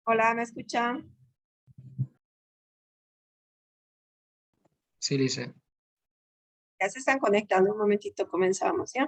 Hola, ¿me escuchan? Sí, dice. Ya se están conectando, un momentito comenzamos, ¿ya?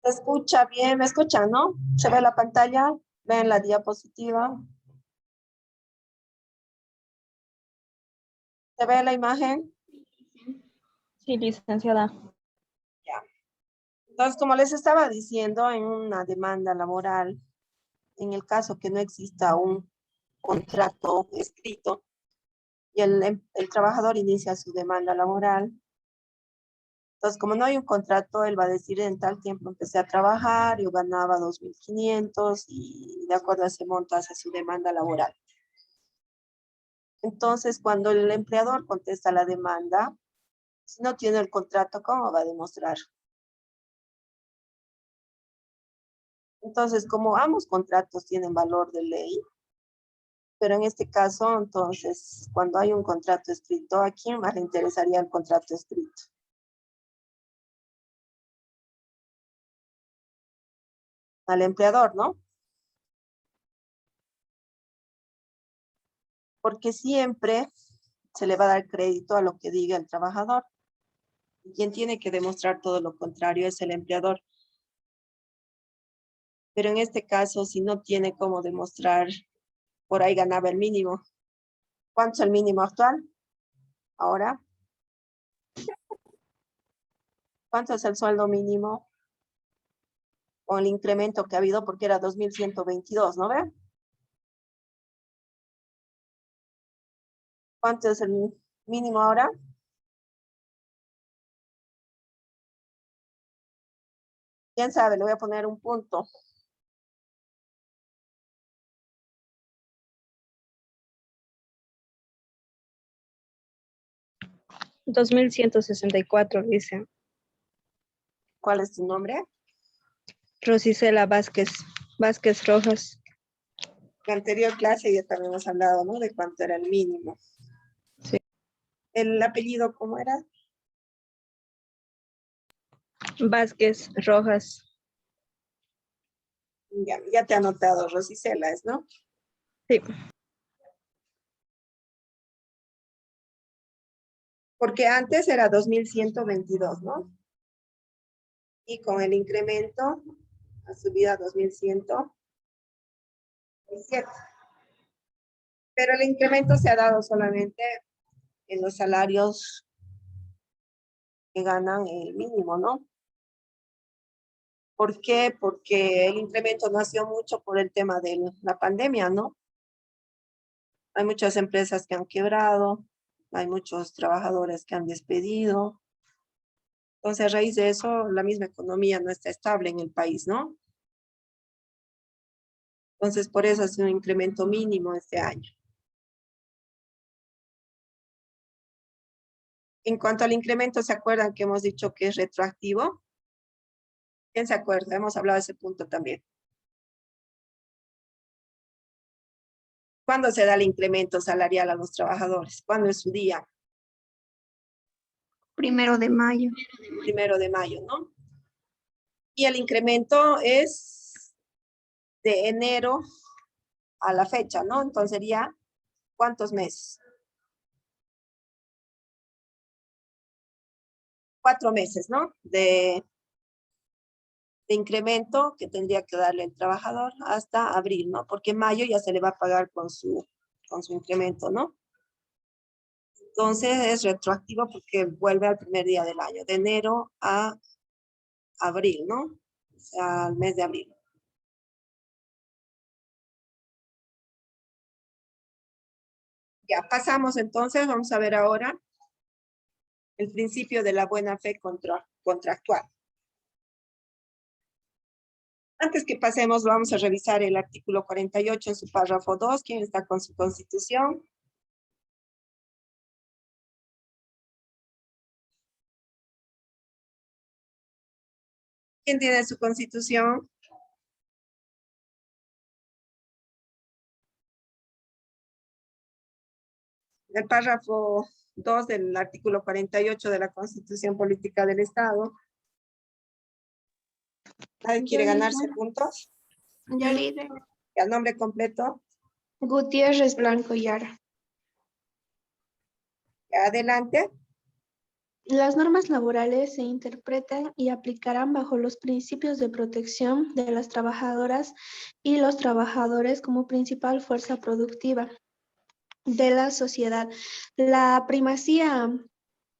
¿Se escucha bien? ¿Me escuchan, no? ¿Se ve la pantalla? ¿Ven la diapositiva? ¿Se ve la imagen? Sí, licenciada. Ya. Entonces, como les estaba diciendo, en una demanda laboral, en el caso que no exista un contrato escrito y el trabajador inicia su demanda laboral, entonces, como no hay un contrato, él va a decir en tal tiempo empecé a trabajar, yo ganaba 2.500 y de acuerdo a ese monto hace su demanda laboral. Entonces, cuando el empleador contesta la demanda, si no tiene el contrato, ¿cómo va a demostrar? Entonces, como ambos contratos tienen valor de ley, pero en este caso, entonces, cuando hay un contrato escrito, ¿a quién más le interesaría el contrato escrito? Al empleador, ¿no? Porque siempre se le va a dar crédito a lo que diga el trabajador. Y quien tiene que demostrar todo lo contrario es el empleador. Pero en este caso, si no tiene cómo demostrar, por ahí ganaba el mínimo. ¿Cuánto es el mínimo actual? Ahora, ¿cuánto es el sueldo mínimo? Con el incremento que ha habido, porque era 2.122, ¿no ve? ¿Cuánto es el mínimo ahora? ¿Quién sabe? Le voy a poner un punto. $2,164, dice. ¿Cuál es tu nombre? Rosicela Vázquez Rojas. La anterior clase ya también hemos hablado, ¿no? De cuánto era el mínimo. Sí. ¿El apellido cómo era? Vázquez Rojas. Ya te he anotado, Rosicela, ¿no? Sí. Porque antes era 2.122, ¿no? Y con el incremento ha subido a 2.117. Pero el incremento se ha dado solamente en los salarios que ganan el mínimo, ¿no? ¿Por qué? Porque el incremento nació mucho por el tema de la pandemia, ¿no? Hay muchas empresas que han quebrado, hay muchos trabajadores que han despedido. Entonces, a raíz de eso, la misma economía no está estable en el país, ¿no? Entonces, por eso ha sido un incremento mínimo este año. En cuanto al incremento, ¿se acuerdan que hemos dicho que es retroactivo? ¿Quién se acuerda? Hemos hablado de ese punto también. ¿Cuándo se da el incremento salarial a los trabajadores? ¿Cuándo es su día? 1 de mayo. 1 de mayo, ¿no? Y el incremento es de enero a la fecha, ¿no? Entonces sería, ¿cuántos meses? 4 meses, ¿no? De incremento que tendría que darle el trabajador hasta abril, ¿no? Porque en mayo ya se le va a pagar con su incremento, ¿no? Entonces es retroactivo porque vuelve al primer día del año, de enero a abril, ¿no? O sea, al mes de abril. Ya pasamos entonces, vamos a ver ahora el principio de la buena fe contractual. Antes que pasemos, vamos a revisar el artículo 48 en su párrafo 2. ¿Quién está con su constitución? ¿Quién tiene su constitución? El párrafo 2 del artículo 48 de la Constitución Política del Estado. ¿Nadie quiere ganarse puntos? Yolide. ¿El nombre completo? Gutiérrez Blanco Yara. Adelante. Las normas laborales se interpretan y aplicarán bajo los principios de protección de las trabajadoras y los trabajadores como principal fuerza productiva de la sociedad. La primacía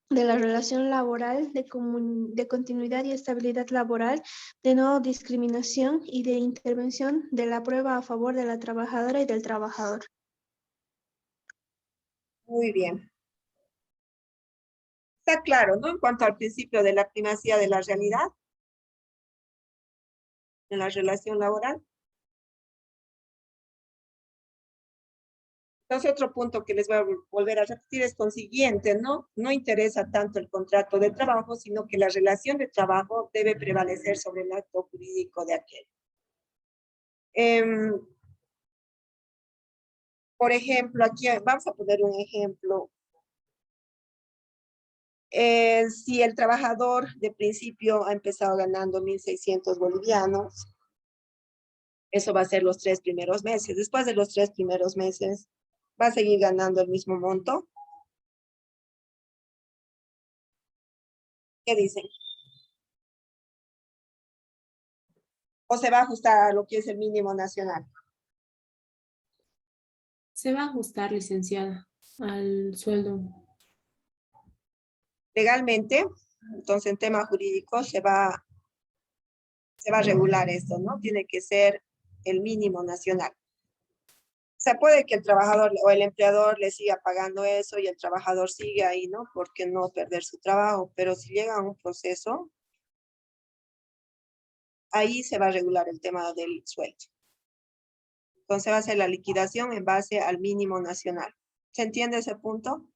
de la relación laboral, de continuidad y estabilidad laboral, de no discriminación y de intervención de la prueba a favor de la trabajadora y del trabajador. Muy bien. Está claro, ¿no? En cuanto al principio de la primacía de la realidad en la relación laboral. Entonces, otro punto que les voy a volver a repetir es consiguiente, ¿no? No interesa tanto el contrato de trabajo, sino que la relación de trabajo debe prevalecer sobre el acto jurídico de aquel. Por ejemplo, aquí vamos a poner un ejemplo. Si el trabajador de principio ha empezado ganando 1.600 bolivianos, eso va a ser los 3 primeros meses. Después de los 3 primeros meses, ¿va a seguir ganando el mismo monto? ¿Qué dicen? ¿O se va a ajustar a lo que es el mínimo nacional? Se va a ajustar, licenciada, al sueldo. Legalmente, entonces en tema jurídico se va a regular esto, ¿no? Tiene que ser el mínimo nacional. O sea, puede que el trabajador o el empleador le siga pagando eso y el trabajador sigue ahí, ¿no? Porque no perder su trabajo, pero si llega a un proceso, ahí se va a regular el tema del sueldo. Entonces va a ser la liquidación en base al mínimo nacional. ¿Se entiende ese punto?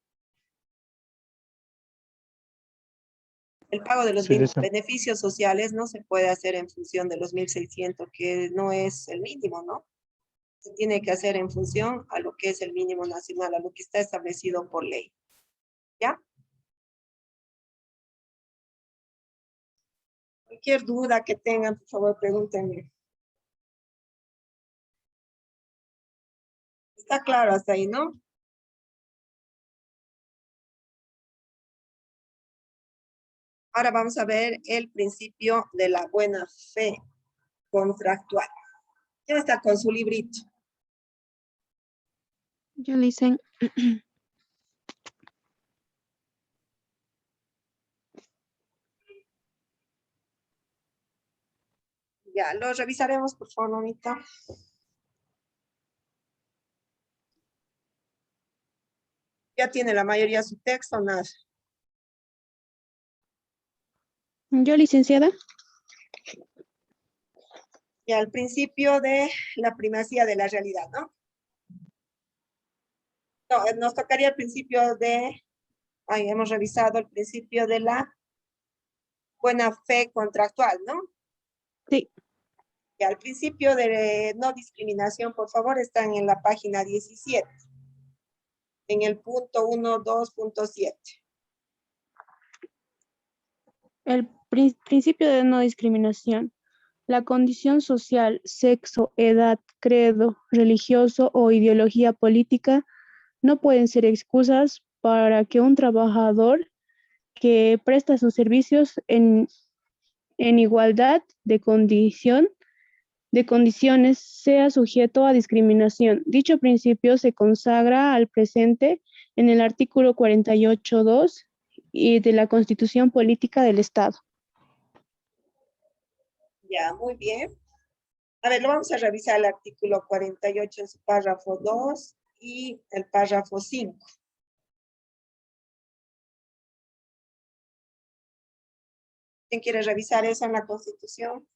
El pago de los beneficios sociales no se puede hacer en función de los 1.600, que no es el mínimo, ¿no? Se tiene que hacer en función a lo que es el mínimo nacional, a lo que está establecido por ley. ¿Ya? Cualquier duda que tengan, por favor, pregúntenme. Está claro hasta ahí, ¿no? Ahora vamos a ver el principio de la buena fe contractual. ¿Quién está con su librito? Yo le hice. Ya, lo revisaremos, por favor, Mónica. ¿Ya tiene la mayoría su texto o nada? Yo, licenciada. Ya, al principio de la primacía de la realidad, ¿no? No, nos tocaría el principio de, ahí hemos revisado el principio de la buena fe contractual, ¿no? Sí. Y al principio de no discriminación, por favor, están en la página 17, en el punto 1.2.7. El principio de no discriminación. La condición social, sexo, edad, credo, religioso o ideología política no pueden ser excusas para que un trabajador que presta sus servicios en igualdad de condiciones sea sujeto a discriminación. Dicho principio se consagra al presente en el artículo 48.2 y de la Constitución Política del Estado. Ya, muy bien. A ver, lo vamos a revisar el artículo 48 en su párrafo 2 y el párrafo 5. ¿Quién quiere revisar eso en la Constitución?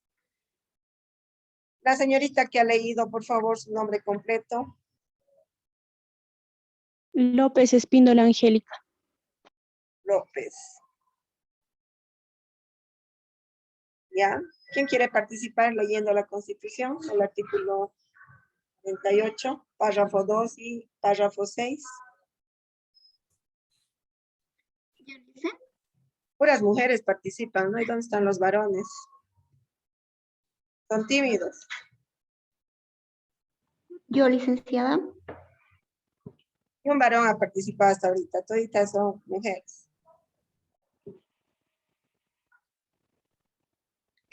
La señorita que ha leído, por favor, su nombre completo. López Espíndola Angélica. López. ¿Ya? ¿Quién quiere participar leyendo la Constitución? El artículo 48, párrafo 2 y párrafo 6. Puras mujeres participan, ¿no? ¿Y dónde están los varones? Son tímidos. Yo, licenciada. Y un varón ha participado hasta ahorita. Toditas son mujeres.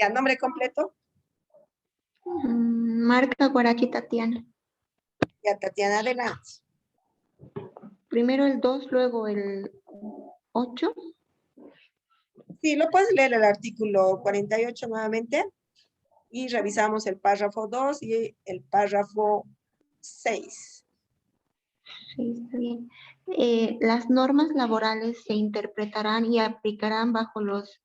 ¿Ya nombre completo? Marca Guaraqui Tatiana. Ya, Tatiana, adelante. Primero el 2, luego el 8. Sí, lo puedes leer el artículo 48 nuevamente. Y revisamos el párrafo 2 y el párrafo 6. Sí, está bien. Las normas laborales se interpretarán y aplicarán bajo los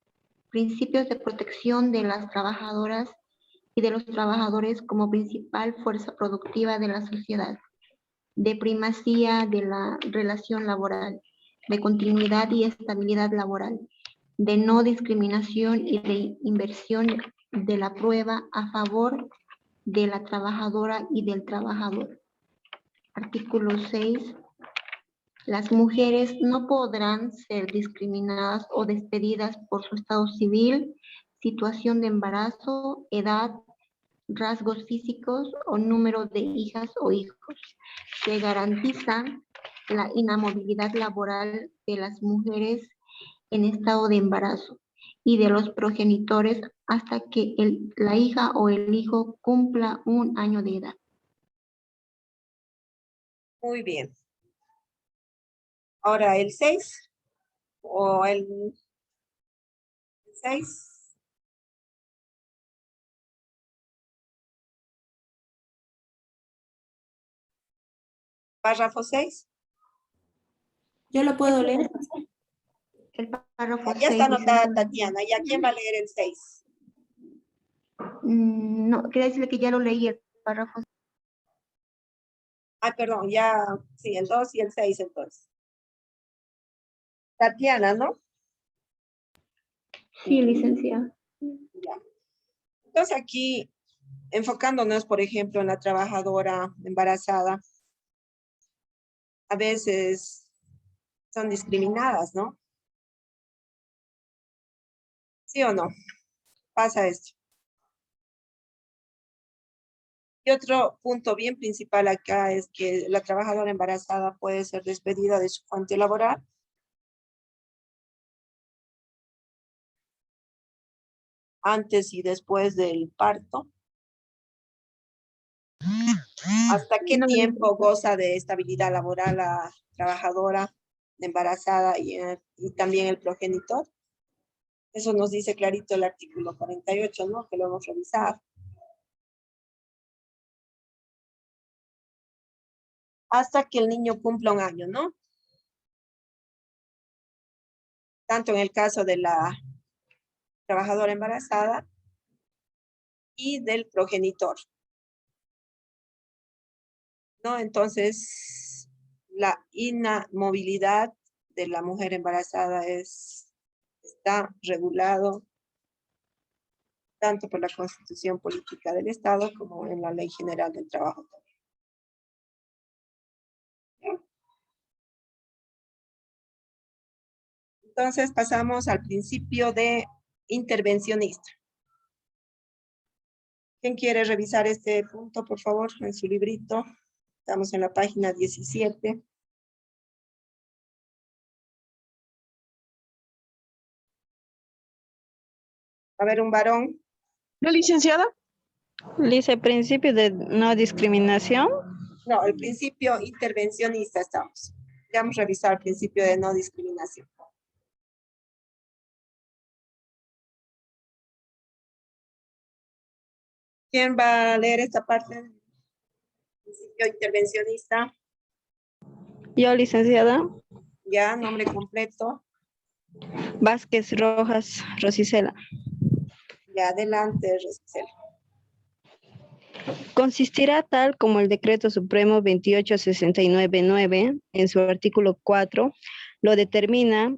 principios de protección de las trabajadoras y de los trabajadores como principal fuerza productiva de la sociedad, de primacía de la relación laboral, de continuidad y estabilidad laboral, de no discriminación y de inversión de la prueba a favor de la trabajadora y del trabajador. Artículo 6. Las mujeres no podrán ser discriminadas o despedidas por su estado civil, situación de embarazo, edad, rasgos físicos o número de hijas o hijos. Se garantiza la inamovilidad laboral de las mujeres en estado de embarazo y de los progenitores hasta que la hija o el hijo cumpla 1 año de edad. Muy bien. Ahora el 6 o el 6. Párrafo 6. Yo lo puedo leer. El párrafo Ya 6 está anotada dice, Tatiana. ¿Y a quién va a leer el 6? no, quería decirle que ya lo leí el párrafo. Ah, perdón, ya, sí, el 2 y el 6 entonces. Tatiana, ¿no? Sí, licenciada. Ya. Entonces aquí, enfocándonos, por ejemplo, en la trabajadora embarazada, a veces son discriminadas, ¿no? ¿Sí o no? Pasa esto. Y otro punto bien principal acá es que la trabajadora embarazada puede ser despedida de su fuente laboral antes y después del parto. ¿Hasta qué No, tiempo goza de estabilidad laboral la trabajadora embarazada y también el progenitor? Eso nos dice clarito el artículo 48, ¿no? Que lo hemos revisado. Hasta que el niño cumpla 1 año, ¿no? Tanto en el caso de la trabajadora embarazada y del progenitor, ¿no? Entonces, la inamovilidad de la mujer embarazada está tanto por la Constitución Política del Estado como en la Ley General del Trabajo también. ¿Ya? Entonces pasamos al principio de intervencionista. ¿Quién quiere revisar este punto, por favor, en su librito? Estamos en la página 17. A ver, un varón. ¿La licenciada? Dice principio de no discriminación. No, el principio intervencionista estamos. Vamos a revisar el principio de no discriminación. ¿Quién va a leer esta parte? Principio intervencionista. Yo, licenciada. Ya, nombre completo. Vázquez Rojas Rosicela. Ya, adelante, Rosicela. Consistirá tal como el Decreto Supremo 28699 en su artículo 4 lo determina,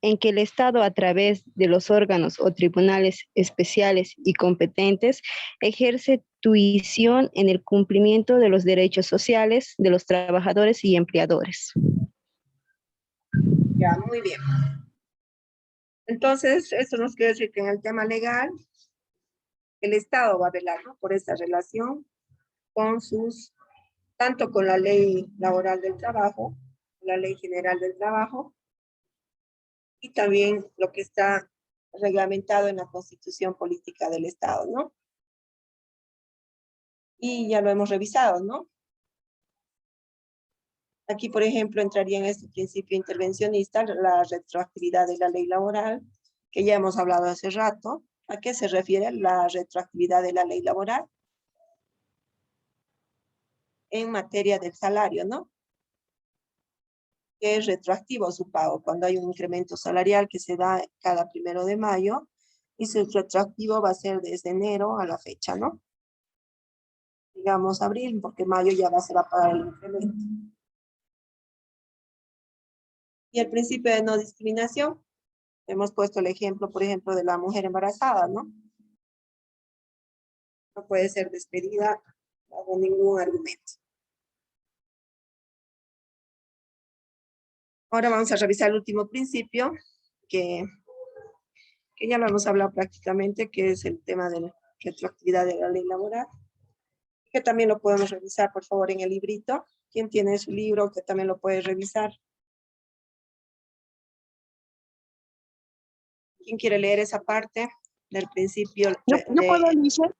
en que el Estado, a través de los órganos o tribunales especiales y competentes, ejerce tuición en el cumplimiento de los derechos sociales de los trabajadores y empleadores. Ya, muy bien. Entonces, esto nos quiere decir que en el tema legal, el Estado va a velar, ¿no?, por esta relación con sus, tanto con la Ley Laboral del Trabajo, la Ley General del Trabajo, y también lo que está reglamentado en la Constitución Política del Estado, ¿no? Y ya lo hemos revisado, ¿no? Aquí, por ejemplo, entraría en este principio intervencionista la retroactividad de la ley laboral, que ya hemos hablado hace rato. ¿A qué se refiere la retroactividad de la ley laboral? En materia del salario, ¿no? Que es retroactivo su pago cuando hay un incremento salarial que se da cada 1 de mayo, y su retroactivo va a ser desde enero a la fecha, ¿no? Digamos abril, porque mayo ya se va a pagar el incremento. Y el principio de no discriminación, hemos puesto el ejemplo, por ejemplo, de la mujer embarazada, ¿no? No puede ser despedida bajo ningún argumento. Ahora vamos a revisar el último principio, que ya lo hemos hablado prácticamente, que es el tema de la retroactividad de la ley laboral, que también lo podemos revisar, por favor, en el librito. ¿Quién tiene su libro que también lo puede revisar? ¿Quién quiere leer esa parte del principio? ¿Yo puedo, Alicia?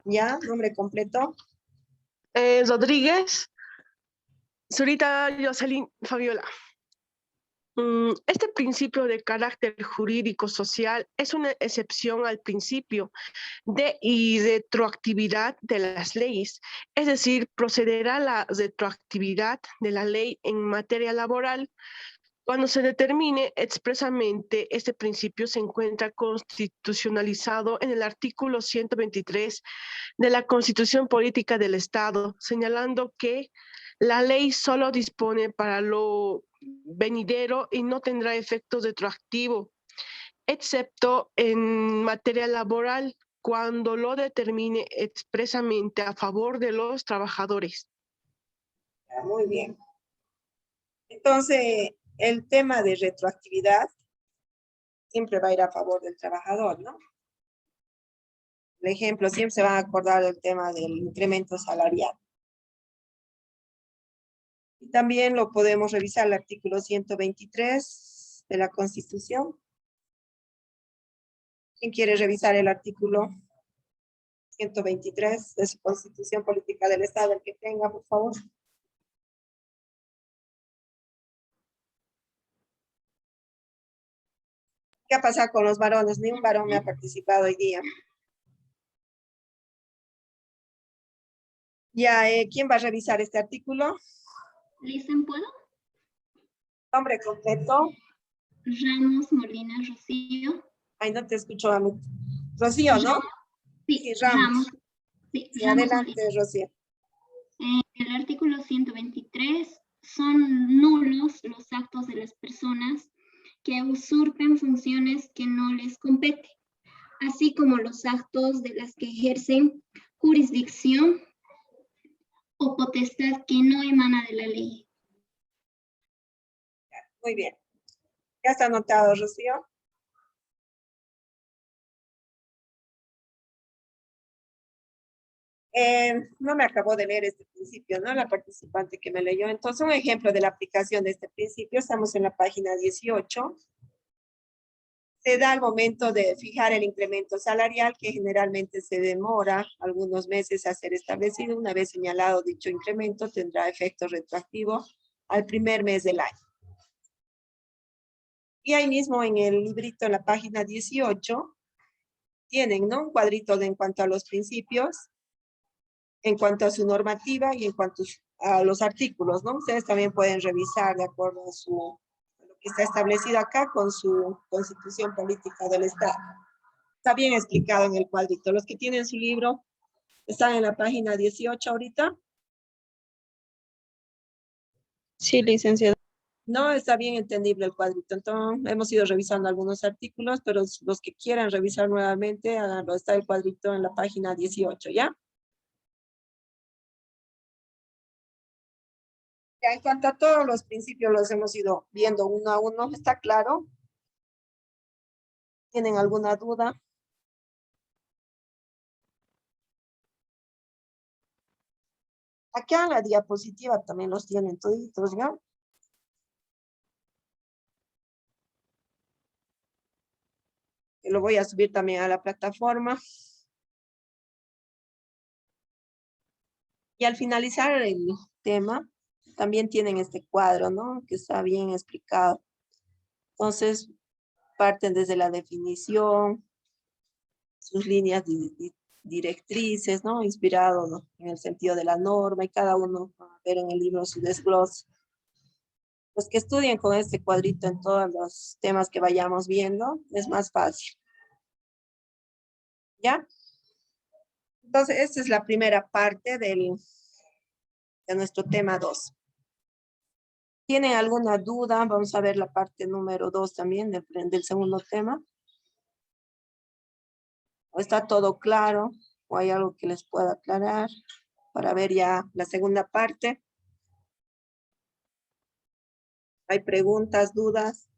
¿Ya? ¿Nombre completo? Rodríguez, Zurita Jocelyn Fabiola. Este principio de carácter jurídico-social es una excepción al principio de irretroactividad de las leyes, es decir, procederá la retroactividad de la ley en materia laboral cuando se determine expresamente. Este principio se encuentra constitucionalizado en el artículo 123 de la Constitución Política del Estado, señalando que la ley solo dispone para lo venidero y no tendrá efecto retroactivo, excepto en materia laboral, cuando lo determine expresamente a favor de los trabajadores. Muy bien. Entonces, el tema de retroactividad siempre va a ir a favor del trabajador, ¿no? Por ejemplo, siempre se van a acordar del tema del incremento salarial. Y también lo podemos revisar el artículo 123 de la Constitución. ¿Quién quiere revisar el artículo 123 de su Constitución Política del Estado? El que tenga, por favor. ¿Qué ha pasado con los varones? Ni un varón me ha participado hoy día. Ya, ¿quién va a revisar este artículo? ¿Listen, puedo? Nombre completo. Ramos Molina Rocío. Ay, no te escucho, amigo. Rocío, ¿no? Sí, Ramos. Sí, Y Ramos adelante, Molina. Rocío. El artículo 123 son nulos los actos de las personas que usurpen funciones que no les competen. así como los actos de las que ejercen jurisdicción o potestad que no emana de la ley. Muy bien. ¿Ya está anotado, Rocío? No me acabó de leer este principio, ¿no? La participante que me leyó. Entonces, un ejemplo de la aplicación de este principio, estamos en la página 18. Se da al momento de fijar el incremento salarial, que generalmente se demora algunos meses a ser establecido. Una vez señalado dicho incremento, tendrá efecto retroactivo al primer mes del año. Y ahí mismo en el librito, en la página 18, tienen, ¿no? Un cuadrito en cuanto a los principios, en cuanto a su normativa y en cuanto a los artículos, ¿no? Ustedes también pueden revisar de acuerdo a lo que está establecido acá con su Constitución Política del Estado. Está bien explicado en el cuadrito. Los que tienen su libro están en la página 18 ahorita. Sí, licenciada. No, está bien entendible el cuadrito. Entonces, hemos ido revisando algunos artículos, pero los que quieran revisar nuevamente, háganlo. Está el cuadrito en la página 18, ¿ya? Ya, en cuanto a todos los principios, los hemos ido viendo uno a uno. ¿Está claro? ¿Tienen alguna duda? Acá en la diapositiva también los tienen toditos, ¿ya? Que lo voy a subir también a la plataforma. Y al finalizar el tema, también tienen este cuadro, ¿no? Que está bien explicado. Entonces, parten desde la definición, sus líneas directrices, ¿no? Inspirado, ¿no? En el sentido de la norma, y cada uno va a ver en el libro su desglose. Los que estudien con este cuadrito en todos los temas que vayamos viendo, es más fácil. ¿Ya? Entonces, esta es la primera parte de nuestro tema 2. ¿Tienen alguna duda? Vamos a ver la parte número 2 también del segundo tema. ¿O está todo claro? ¿O hay algo que les pueda aclarar para ver ya la segunda parte? ¿Hay preguntas, dudas?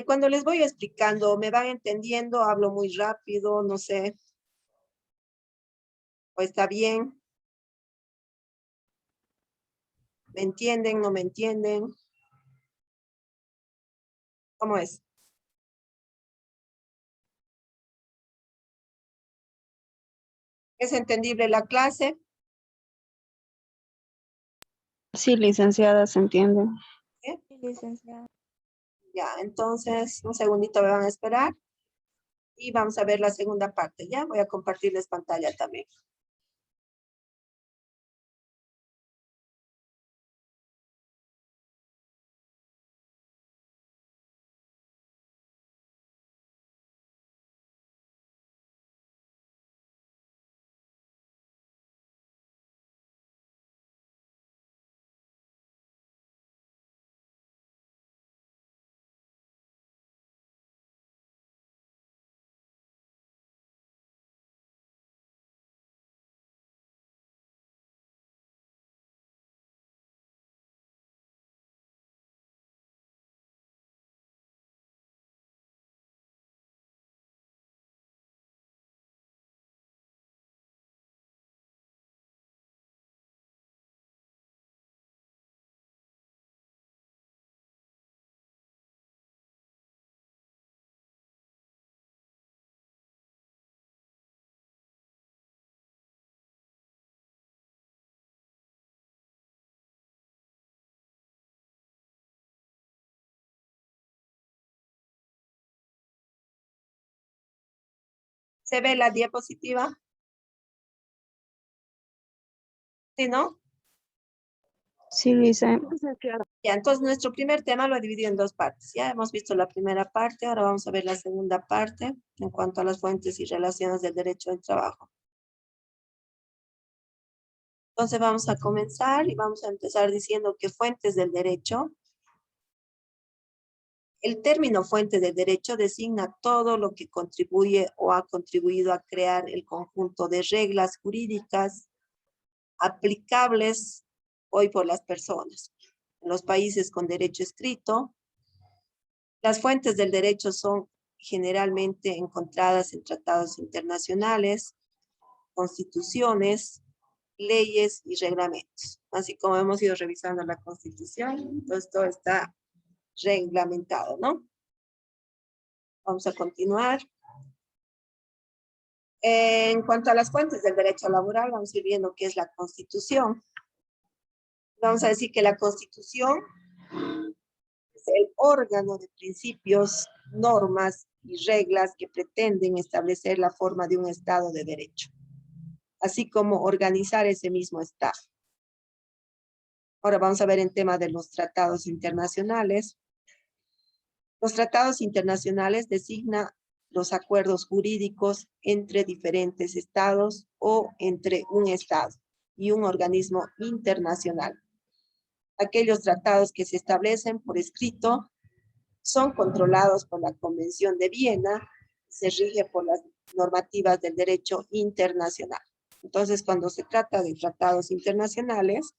Cuando les voy explicando, ¿me van entendiendo? ¿Hablo muy rápido? No sé. ¿O está bien? ¿Me entienden? ¿No me entienden? ¿Cómo es? ¿Es entendible la clase? Sí, licenciada, se entiende. ¿Eh? Ya, entonces, un segundito me van a esperar. Y vamos a ver la segunda parte, ¿ya? Voy a compartirles pantalla también. ¿Se ve la diapositiva? ¿Sí, no? Sí, licenciada. Ya, entonces nuestro primer tema lo he dividido en dos partes. Ya hemos visto la primera parte, ahora vamos a ver la segunda parte en cuanto a las fuentes y relaciones del derecho del trabajo. Entonces vamos a comenzar y vamos a empezar diciendo que fuentes del derecho El término fuente del derecho designa todo lo que contribuye o ha contribuido a crear el conjunto de reglas jurídicas aplicables hoy por las personas. En los países con derecho escrito, las fuentes del derecho son generalmente encontradas en tratados internacionales, constituciones, leyes y reglamentos. Así como hemos ido revisando la Constitución, entonces todo está reglamentado, ¿no? Vamos a continuar. En cuanto a las fuentes del derecho laboral, vamos a ir viendo qué es la Constitución. Vamos a decir que la Constitución es el órgano de principios, normas y reglas que pretenden establecer la forma de un Estado de derecho, así como organizar ese mismo Estado. Ahora vamos a ver en tema de los tratados internacionales. Los tratados internacionales designan los acuerdos jurídicos entre diferentes estados o entre un estado y un organismo internacional. Aquellos tratados que se establecen por escrito son controlados por la Convención de Viena, se rige por las normativas del derecho internacional. Entonces, cuando se trata de tratados internacionales,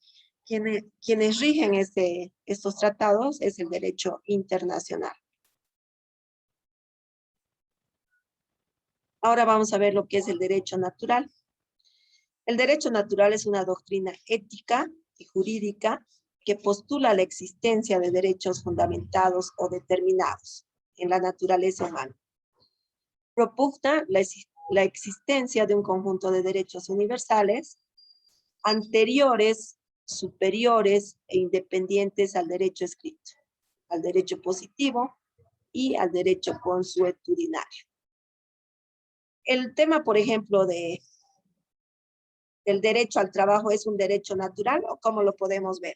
quienes rigen estos tratados es el derecho internacional. Ahora vamos a ver lo que es el derecho natural. El derecho natural es una doctrina ética y jurídica que postula la existencia de derechos fundamentados o determinados en la naturaleza humana. Propugna la existencia de un conjunto de derechos universales anteriores, superiores e independientes al derecho escrito, al derecho positivo y al derecho consuetudinario. El tema, por ejemplo, del derecho al trabajo, ¿es un derecho natural o cómo lo podemos ver?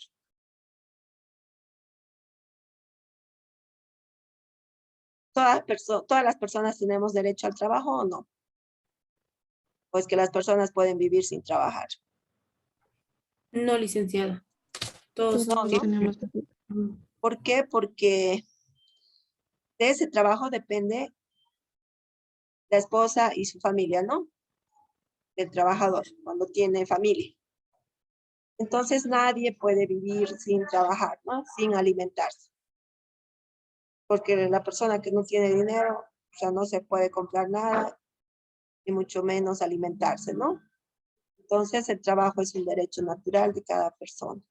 ¿Todas las personas tenemos derecho al trabajo o no? Pues que las personas pueden vivir sin trabajar. No, licenciada. Todos No, ¿no? tenemos. ¿Por qué? Porque de ese trabajo depende la esposa y su familia, ¿no? Del trabajador, cuando tiene familia. Entonces nadie puede vivir sin trabajar, ¿no? Sin alimentarse. Porque la persona que no tiene dinero, o sea, no se puede comprar nada, y mucho menos alimentarse, ¿no? Entonces el trabajo es un derecho natural de cada persona.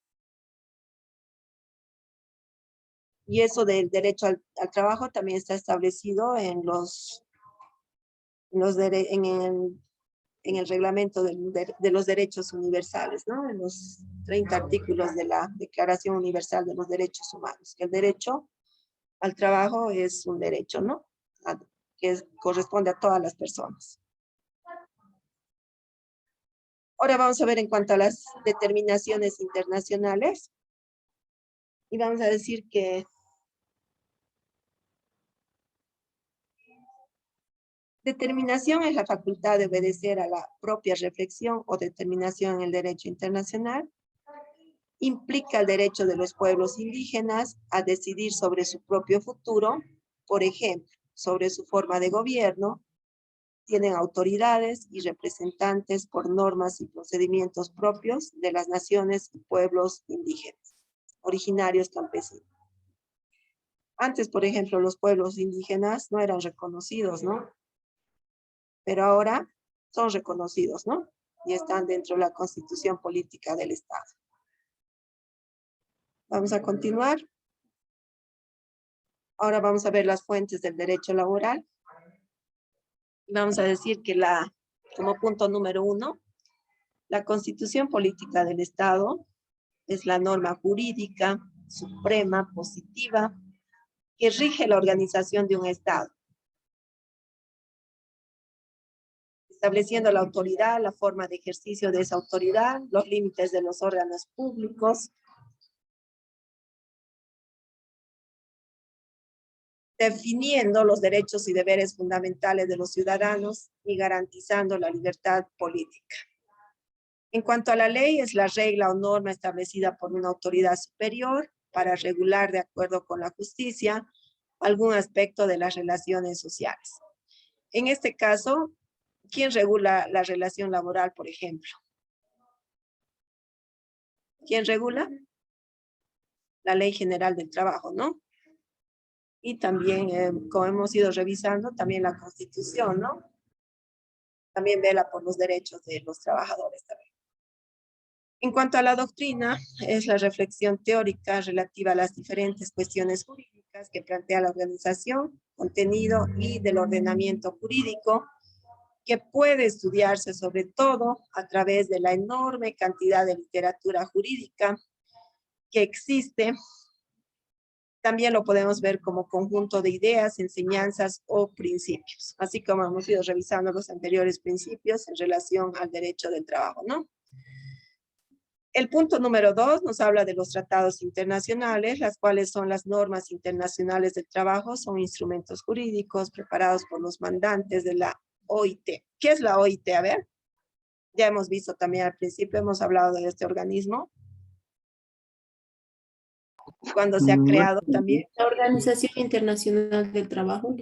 Y eso del derecho al trabajo también está establecido en el reglamento de los derechos universales, ¿no? En los 30 artículos de la Declaración Universal de los Derechos Humanos. Que el derecho al trabajo es un derecho, ¿no? Corresponde a todas las personas. Ahora vamos a ver en cuanto a las determinaciones internacionales. Y vamos a decir que determinación es la facultad de obedecer a la propia reflexión o determinación en el derecho internacional. Implica el derecho de los pueblos indígenas a decidir sobre su propio futuro, por ejemplo, sobre su forma de gobierno. Tienen autoridades y representantes por normas y procedimientos propios de las naciones y pueblos indígenas, originarios campesinos. Antes, por ejemplo, los pueblos indígenas no eran reconocidos, ¿no? Pero ahora son reconocidos, ¿no? Y están dentro de la Constitución Política del Estado. Vamos a continuar. Ahora vamos a ver las fuentes del derecho laboral. Vamos a decir que como punto número 1, la Constitución Política del Estado es la norma jurídica suprema, positiva, que rige la organización de un Estado, estableciendo la autoridad, la forma de ejercicio de esa autoridad, los límites de los órganos públicos, definiendo los derechos y deberes fundamentales de los ciudadanos y garantizando la libertad política. En cuanto a la ley, es la regla o norma establecida por una autoridad superior para regular de acuerdo con la justicia algún aspecto de las relaciones sociales. En este caso, ¿quién regula la relación laboral, por ejemplo? ¿Quién regula? La Ley General del Trabajo, ¿no? Y también, como hemos ido revisando, también la Constitución, ¿no? También vela por los derechos de los trabajadores también. En cuanto a la doctrina, es la reflexión teórica relativa a las diferentes cuestiones jurídicas que plantea la organización, contenido y del ordenamiento jurídico, que puede estudiarse sobre todo a través de la enorme cantidad de literatura jurídica que existe. También lo podemos ver como conjunto de ideas, enseñanzas o principios, así como hemos ido revisando los anteriores principios en relación al derecho del trabajo, ¿no? El punto número 2 nos habla de los tratados internacionales, las cuales son las normas internacionales del trabajo, son instrumentos jurídicos preparados por los mandantes de la OIT. ¿Qué es la OIT? A ver, ya hemos visto también al principio, hemos hablado de este organismo. Cuando se ha creado también. La Organización Internacional del Trabajo.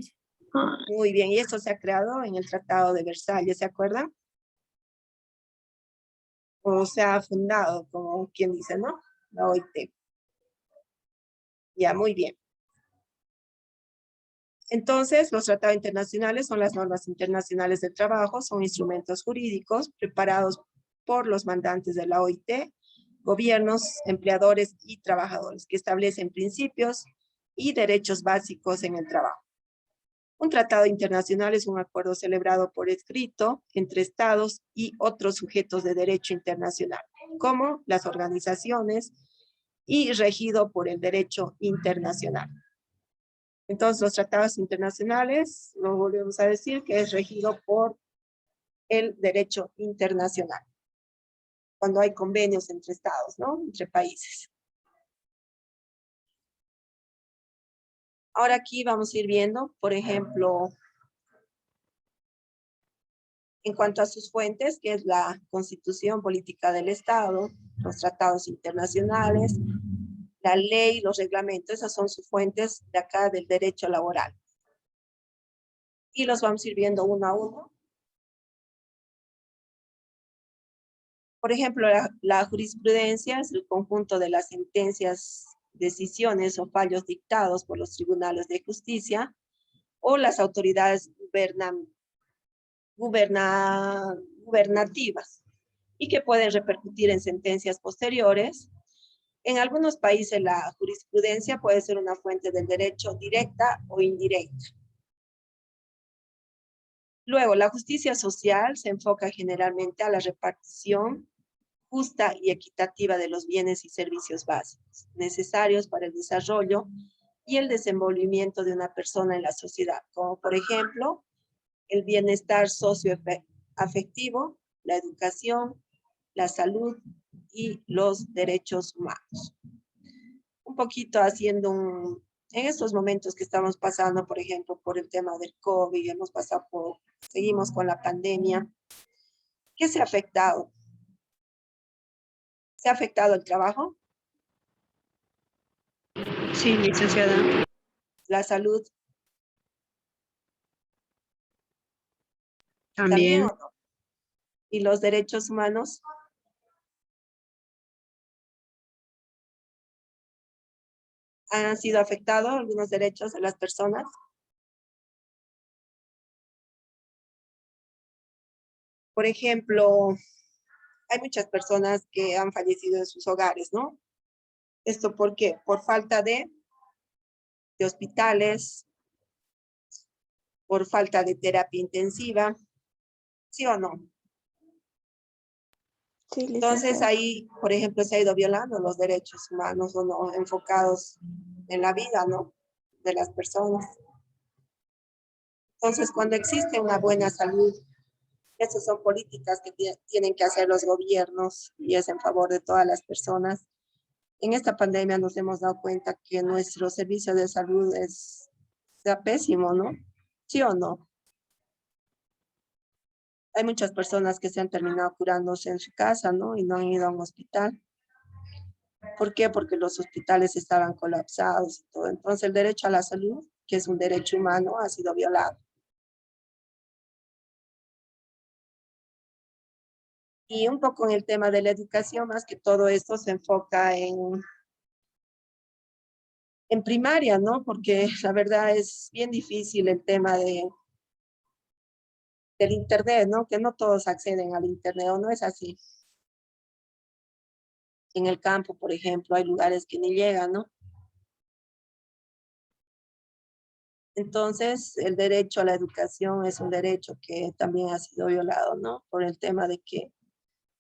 Muy bien, y esto se ha creado en el Tratado de Versalles, ¿se acuerdan? O se ha fundado, como quien dice, ¿no? La OIT. Ya, muy bien. Entonces, los tratados internacionales son las normas internacionales del trabajo, son instrumentos jurídicos preparados por los mandantes de la OIT, gobiernos, empleadores y trabajadores, que establecen principios y derechos básicos en el trabajo. Un tratado internacional es un acuerdo celebrado por escrito entre estados y otros sujetos de derecho internacional, como las organizaciones, y regido por el derecho internacional. Entonces, los tratados internacionales, lo volvemos a decir, que es regido por el derecho internacional, cuando hay convenios entre estados, ¿no? Entre países. Ahora aquí vamos a ir viendo, por ejemplo, en cuanto a sus fuentes, que es la Constitución Política del Estado, los tratados internacionales, la ley, los reglamentos, esas son sus fuentes de acá del derecho laboral. Y los vamos a ir viendo uno a uno. Por ejemplo, la jurisprudencia es el conjunto de las sentencias, decisiones o fallos dictados por los tribunales de justicia o las autoridades gubernativas y que pueden repercutir en sentencias posteriores. En algunos países la jurisprudencia puede ser una fuente del derecho directa o indirecta. Luego, la justicia social se enfoca generalmente a la repartición justa y equitativa de los bienes y servicios básicos necesarios para el desarrollo y el desenvolvimiento de una persona en la sociedad, como por ejemplo, el bienestar socioafectivo, la educación, la salud y los derechos humanos. Un poquito haciendo en estos momentos que estamos pasando, por ejemplo, por el tema del COVID, seguimos con la pandemia, ¿qué se ha afectado? ¿Se ha afectado el trabajo? Sí, licenciada. ¿La salud? También. ¿O no? ¿Y los derechos humanos? ¿Han sido afectados algunos derechos de las personas? Por ejemplo, hay muchas personas que han fallecido en sus hogares, ¿no? ¿Esto por qué? Por falta de hospitales, por falta de terapia intensiva, ¿sí o no? Sí, Entonces ahí, por ejemplo, se ha ido violando los derechos humanos o no, enfocados en la vida, ¿no? De las personas. Entonces, cuando existe una buena salud, esas son políticas que tienen que hacer los gobiernos y es en favor de todas las personas. En esta pandemia nos hemos dado cuenta que nuestro servicio de salud está pésimo, ¿no? ¿Sí o no? Hay muchas personas que se han terminado curándose en su casa, ¿no? Y no han ido a un hospital. ¿Por qué? Porque los hospitales estaban colapsados y todo. Entonces, el derecho a la salud, que es un derecho humano, ha sido violado. Y un poco en el tema de la educación, más que todo esto se enfoca en primaria, ¿no? Porque la verdad es bien difícil el tema del internet, ¿no? Que no todos acceden al internet, ¿o no es así? En el campo, por ejemplo, hay lugares que ni llegan, ¿no? Entonces, el derecho a la educación es un derecho que también ha sido violado, ¿no? Por el tema de que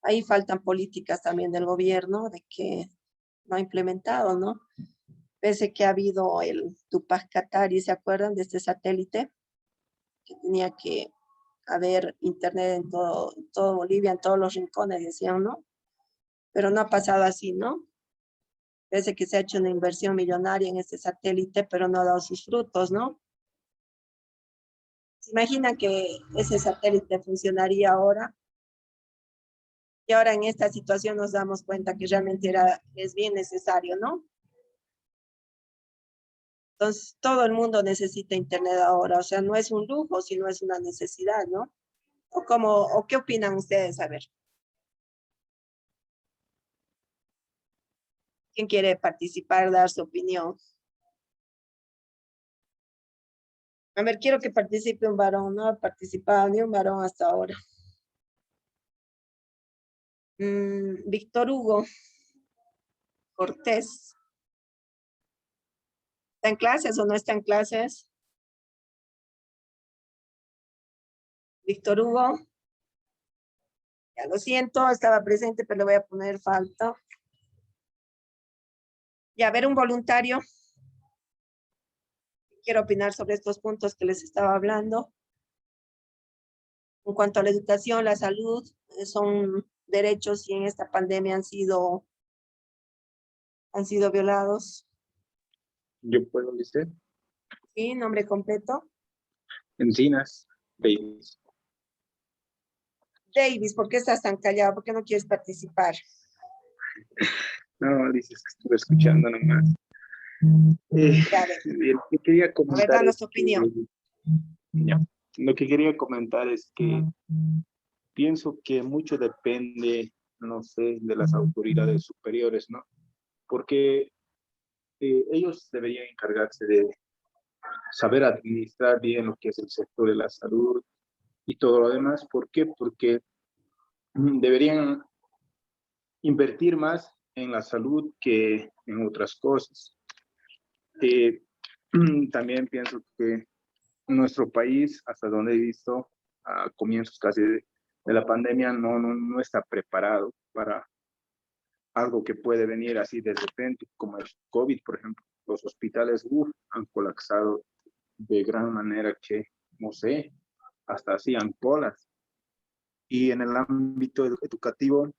ahí faltan políticas también del gobierno, de que no ha implementado, ¿no? Pese que ha habido el Tupac Katari, ¿se acuerdan de este satélite? Que tenía que haber internet en todo Bolivia, en todos los rincones, decían, ¿no? Pero no ha pasado así, ¿no? Pese que se ha hecho una inversión millonaria en este satélite, pero no ha dado sus frutos, ¿no? ¿Se imaginan que ese satélite funcionaría ahora? Y ahora en esta situación nos damos cuenta que realmente es bien necesario, ¿no? Entonces, todo el mundo necesita internet ahora, o sea, no es un lujo, sino es una necesidad, ¿no? ¿O qué opinan ustedes? A ver. ¿Quién quiere participar, dar su opinión? A ver, quiero que participe un varón, no ha participado ni un varón hasta ahora. Víctor Hugo Cortés. ¿Está en clases o no está en clases? Víctor Hugo. Ya lo siento, estaba presente, pero le voy a poner falta. Y a ver, un voluntario. Quiero opinar sobre estos puntos que les estaba hablando. En cuanto a la educación, la salud, son derechos y en esta pandemia han sido violados. Yo puedo decir. Sí, nombre completo. Encinas Davis. Davis, ¿por qué estás tan callado? ¿Por qué no quieres participar? No, dices que estuve escuchando nomás. Ya, a ver. Lo que quería comentar danos es tu opinión. ya, lo que quería comentar es que pienso que mucho depende, no sé, de las autoridades superiores, ¿no? Porque ellos deberían encargarse de saber administrar bien lo que es el sector de la salud y todo lo demás. ¿Por qué? Porque deberían invertir más en la salud que en otras cosas. También pienso que nuestro país, hasta donde he visto, a comienzos casi de la pandemia, no está preparado para algo que puede venir así de repente, como el COVID, por ejemplo. Los hospitales han colapsado de gran manera que, no sé, hasta hacían colas. Y en el ámbito educativo,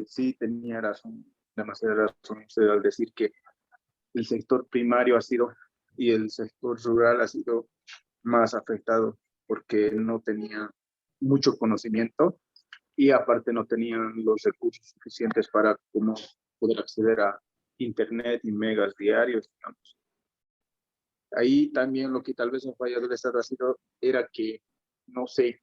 sí tenía razón, demasiada razón usted al decir que el sector primario ha sido y el sector rural ha sido más afectado porque no tenía mucho conocimiento y aparte no tenían los recursos suficientes para como poder acceder a internet y megas diarios, digamos. Ahí también lo que tal vez un fallo del Estado ha sido era que, no sé,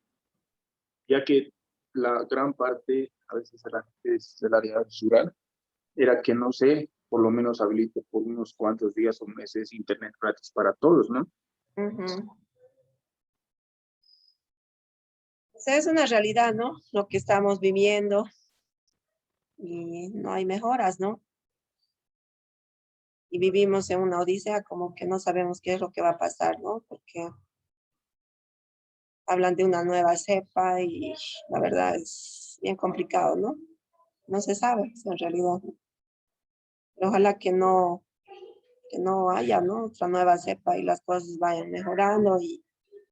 ya que la gran parte, a veces es del área rural, era que, no sé, por lo menos habilite por unos cuantos días o meses internet gratis para todos, ¿no? O sea, es una realidad, ¿no? Lo que estamos viviendo y no hay mejoras, ¿no? Y vivimos en una odisea como que no sabemos qué es lo que va a pasar, ¿no? Porque hablan de una nueva cepa y la verdad es bien complicado, ¿no? No se sabe, en realidad. Pero ojalá que no haya, ¿no? Otra nueva cepa y las cosas vayan mejorando y